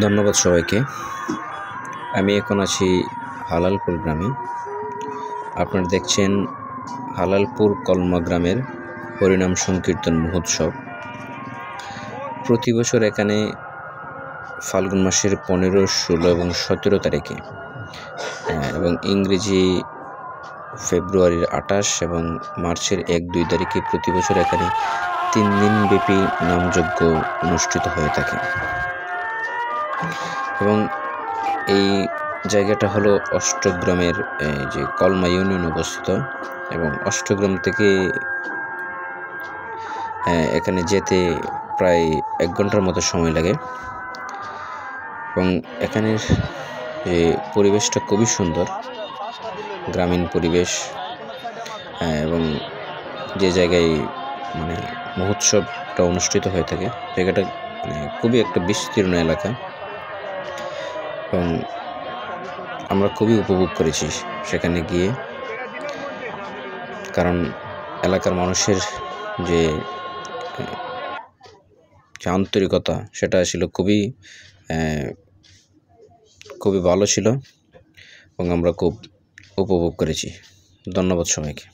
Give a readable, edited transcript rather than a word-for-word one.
ধন্যবাদ সবাইকে। আমি এখন আছি হালালপুর গ্রামে। আপনারা দেখছেন হালালপুর কলমা গ্রামের হরিনাম সংকীর্তন মহোৎসব। প্রতি বছর এখানে ফাল্গুন মাসের 15, 16 এবং 17 তারিখে এবং ইংরেজি ফেব্রুয়ারির 28 এবং মার্চের 1-2 তারিখে প্রতি বছর এখানে 3 দিনব্যাপী নামযজ্ঞ অনুষ্ঠিত হয়ে থাকে। এবং এই জায়গাটা হলো অষ্টগ্রামের যে কলমা ইউনিয়ন অবস্থিত, এবং অষ্টগ্রাম থেকে এখানে যেতে প্রায় 1 ঘন্টার মতো সময় লাগে। এবং এখানের যে পরিবেশটা খুবই সুন্দর, গ্রামীণ পরিবেশ। এবং যে জায়গায় মহোৎসবটা অনুষ্ঠিত হয়ে থাকে জায়গাটা খুবই একটা বিস্তীর্ণ এলাকা, এবং আমরা খুবই উপভোগ করেছি সেখানে গিয়ে। কারণ এলাকার মানুষের যে আন্তরিকতা সেটা ছিল খুবই ভালো ছিল, এবং আমরা খুব উপভোগ করেছি। ধন্যবাদ সবাইকে।